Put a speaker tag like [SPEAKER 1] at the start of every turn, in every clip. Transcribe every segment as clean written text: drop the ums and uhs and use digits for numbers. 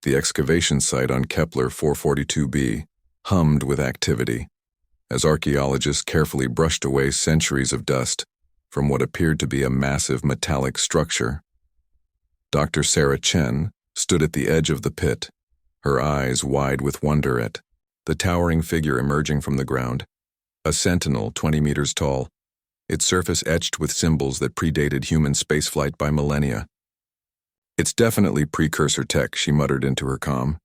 [SPEAKER 1] The excavation site on Kepler 442b hummed with activity, as archaeologists carefully brushed away centuries of dust from what appeared to be a massive metallic structure. Dr. Sarah Chen stood at the edge of the pit, her eyes wide with wonder at the towering figure emerging from the ground, a sentinel 20 meters tall, its surface etched with symbols that predated human spaceflight by millennia. "It's definitely precursor tech," she muttered into her comm,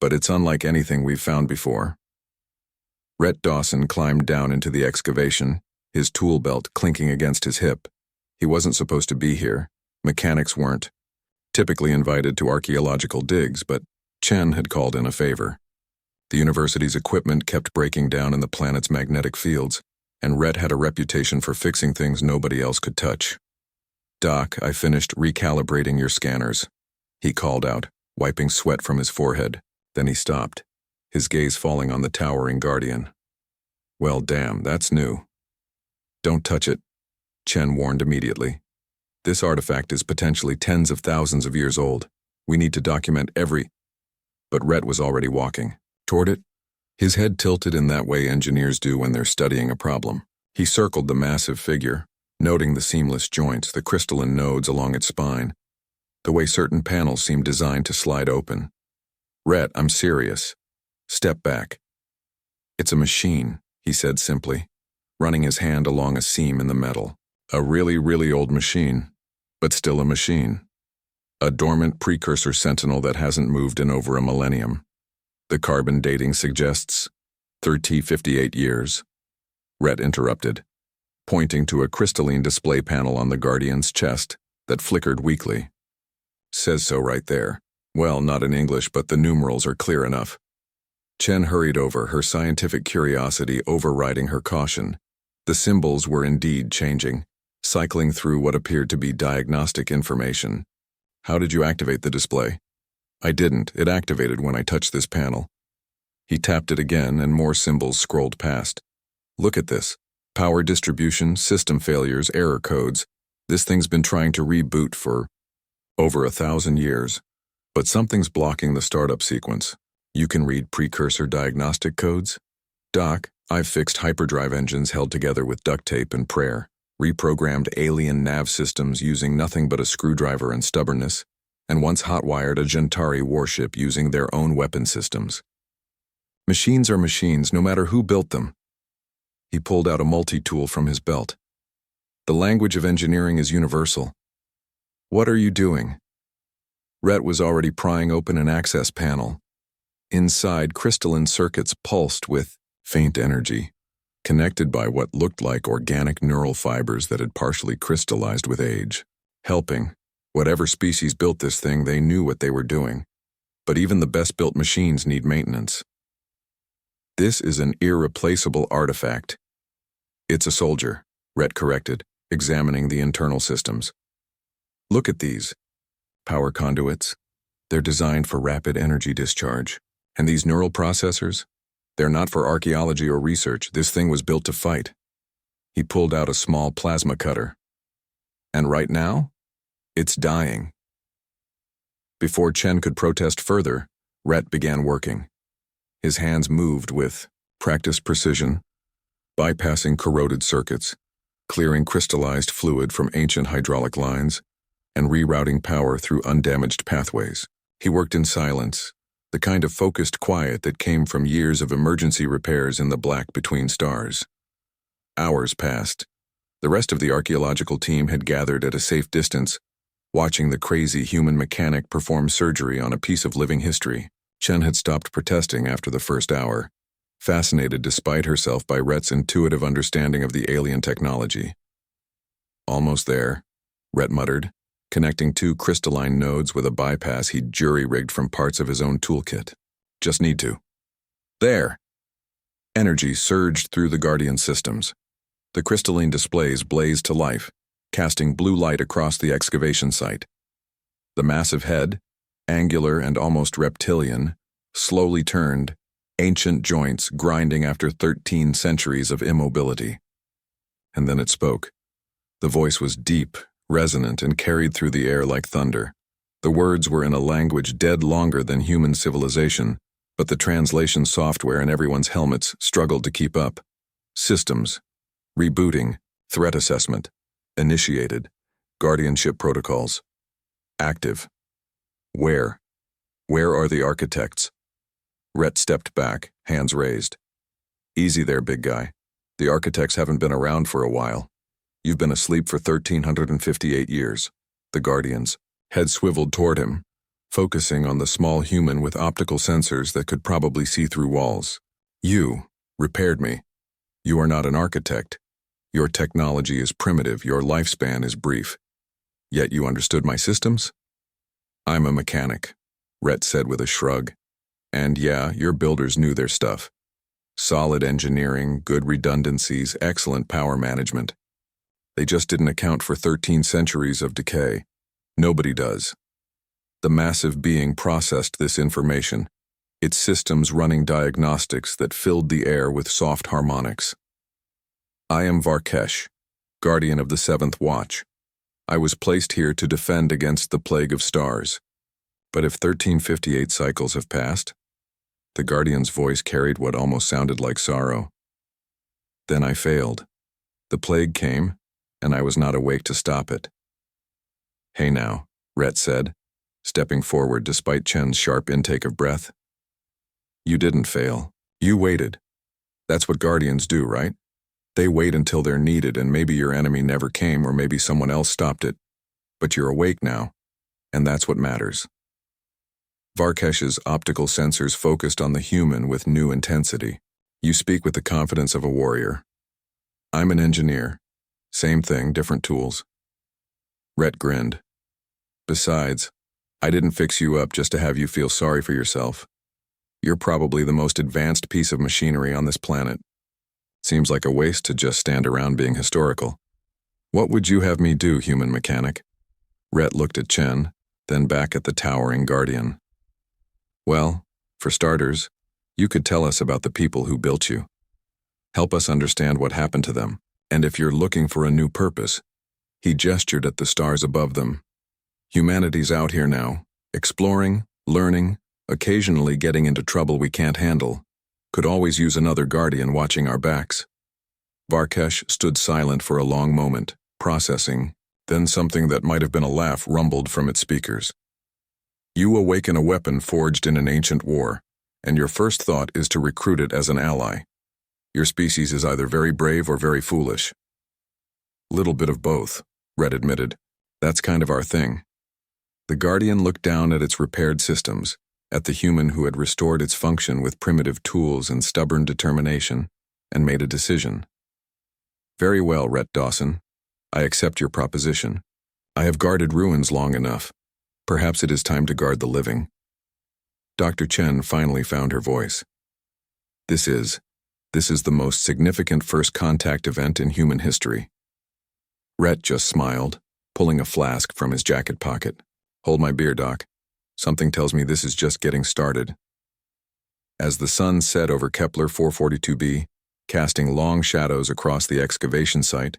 [SPEAKER 1] "but it's unlike anything we've found before." Rhett Dawson climbed down into the excavation, his tool belt clinking against his hip. He wasn't supposed to be here. Mechanics weren't typically invited to archaeological digs, but Chen had called in a favor. The university's equipment kept breaking down in the planet's magnetic fields, and Rhett had a reputation for fixing things nobody else could touch. "Doc, I finished recalibrating your scanners," he called out, wiping sweat from his forehead. Then he stopped, his gaze falling on the towering guardian. "Well, damn, that's new." "Don't touch it," Chen warned immediately. "This artifact is potentially tens of thousands of years old. We need to document every—" But Rhett was already walking toward it, his head tilted in that way engineers do when they're studying a problem. He circled the massive figure, noting the seamless joints, the crystalline nodes along its spine, the way certain panels seemed designed to slide open. "Rhett, I'm serious. Step back." "It's a machine," he said simply, running his hand along a seam in the metal. "A really, really old machine, but still a machine. A dormant precursor sentinel that hasn't moved in over a millennium. The carbon dating suggests 58 years." Rhett interrupted, pointing to a crystalline display panel on the Guardian's chest that flickered weakly. "Says so right there. Well, not in English, but the numerals are clear enough." Chen hurried over, her scientific curiosity overriding her caution. The symbols were indeed changing, cycling through what appeared to be diagnostic information. "How did you activate the display?" "I didn't. It activated when I touched this panel." He tapped it again, and more symbols scrolled past. "Look at this. Power distribution, system failures, error codes. This thing's been trying to reboot for over 1,000 years. But something's blocking the startup sequence. You can read precursor diagnostic codes?" "Doc, I've fixed hyperdrive engines held together with duct tape and prayer, reprogrammed alien nav systems using nothing but a screwdriver and stubbornness, and once hotwired a Gentari warship using their own weapon systems. Machines are machines, no matter who built them." He pulled out a multi-tool from his belt. "The language of engineering is universal." "What are you doing?" Rhett was already prying open an access panel. Inside, crystalline circuits pulsed with faint energy, connected by what looked like organic neural fibers that had partially crystallized with age. Helping. Whatever species built this thing, they knew what they were doing. But even the best-built machines need maintenance. "This is an irreplaceable artifact." "It's a soldier," Rhett corrected, examining the internal systems. "Look at these. Power conduits. They're designed for rapid energy discharge. And these neural processors? They're not for archaeology or research. This thing was built to fight." He pulled out a small plasma cutter. "And right now? It's dying." Before Chen could protest further, Rhett began working. His hands moved with practiced precision, bypassing corroded circuits, clearing crystallized fluid from ancient hydraulic lines, and rerouting power through undamaged pathways. He worked in silence, the kind of focused quiet that came from years of emergency repairs in the black between stars. Hours passed. The rest of the archaeological team had gathered at a safe distance, watching the crazy human mechanic perform surgery on a piece of living history. Chen had stopped protesting after the first hour, fascinated despite herself by Rhett's intuitive understanding of the alien technology. "Almost there," Rhett muttered, connecting two crystalline nodes with a bypass he'd jury-rigged from parts of his own toolkit. "Just need to." "There!" Energy surged through the Guardian systems. The crystalline displays blazed to life, casting blue light across the excavation site. The massive head, angular and almost reptilian, slowly turned, ancient joints grinding after 13 centuries of immobility. And then it spoke. The voice was deep, resonant, and carried through the air like thunder. The words were in a language dead longer than human civilization, but the translation software in everyone's helmets struggled to keep up. Systems. Rebooting. Threat assessment. Initiated. Guardianship protocols. Active. Where? Where are the architects? Rhett stepped back, hands raised. Easy there, big guy. The architects haven't been around for a while. You've been asleep for 1,358 years. The Guardians. Head swiveled toward him, focusing on the small human with optical sensors that could probably see through walls. You repaired me. You are not an architect. Your technology is primitive, your lifespan is brief. Yet you understood my systems? I'm a mechanic, Rhett said with a shrug. And yeah, your builders knew their stuff. Solid engineering, good redundancies, excellent power management. They just didn't account for 13 centuries of decay. Nobody does. The massive being processed this information, its systems running diagnostics that filled the air with soft harmonics. I am Varkesh, guardian of the Seventh Watch. I was placed here to defend against the plague of stars. But if 1358 cycles have passed, the guardian's voice carried what almost sounded like sorrow. Then I failed. The plague came, and I was not awake to stop it. Hey now, Rhett said, stepping forward despite Chen's sharp intake of breath. You didn't fail. You waited. That's what guardians do, right? They wait until they're needed, and maybe your enemy never came or maybe someone else stopped it. But you're awake now, and that's what matters. Varkesh's optical sensors focused on the human with new intensity. You speak with the confidence of a warrior. I'm an engineer. Same thing, different tools. Rhett grinned. Besides, I didn't fix you up just to have you feel sorry for yourself. You're probably the most advanced piece of machinery on this planet. Seems like a waste to just stand around being historical. What would you have me do, human mechanic? Rhett looked at Chen, then back at the towering guardian. Well, for starters, you could tell us about the people who built you. Help us understand what happened to them, and if you're looking for a new purpose, he gestured at the stars above them. Humanity's out here now, exploring, learning, occasionally getting into trouble we can't handle. Could always use another guardian watching our backs. Varkesh stood silent for a long moment, processing, then something that might have been a laugh rumbled from its speakers. You awaken a weapon forged in an ancient war, and your first thought is to recruit it as an ally. Your species is either very brave or very foolish. Little bit of both, Rhett admitted. That's kind of our thing. The Guardian looked down at its repaired systems, at the human who had restored its function with primitive tools and stubborn determination, and made a decision. Very well, Rhett Dawson. I accept your proposition. I have guarded ruins long enough. Perhaps it is time to guard the living. Dr. Chen finally found her voice. This is the most significant first contact event in human history. Rhett just smiled, pulling a flask from his jacket pocket. Hold my beer, Doc. Something tells me this is just getting started. As the sun set over Kepler 442b, casting long shadows across the excavation site,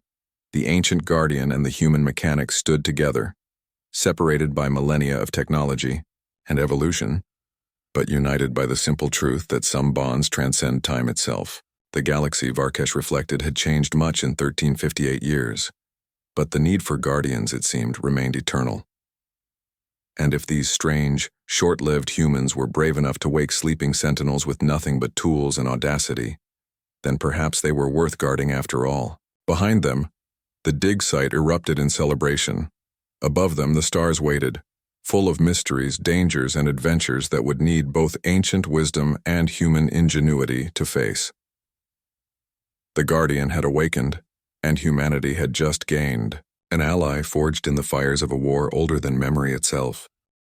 [SPEAKER 1] the ancient guardian and the human mechanic stood together, separated by millennia of technology and evolution, but united by the simple truth that some bonds transcend time itself. The galaxy, Varkesh reflected, had changed much in 1358 years, but the need for guardians, it seemed, remained eternal. And if these strange, short-lived humans were brave enough to wake sleeping sentinels with nothing but tools and audacity, then perhaps they were worth guarding after all. Behind them, the dig site erupted in celebration. Above them, the stars waited, full of mysteries, dangers, and adventures that would need both ancient wisdom and human ingenuity to face. The Guardian had awakened, and humanity had just gained, an ally forged in the fires of a war older than memory itself.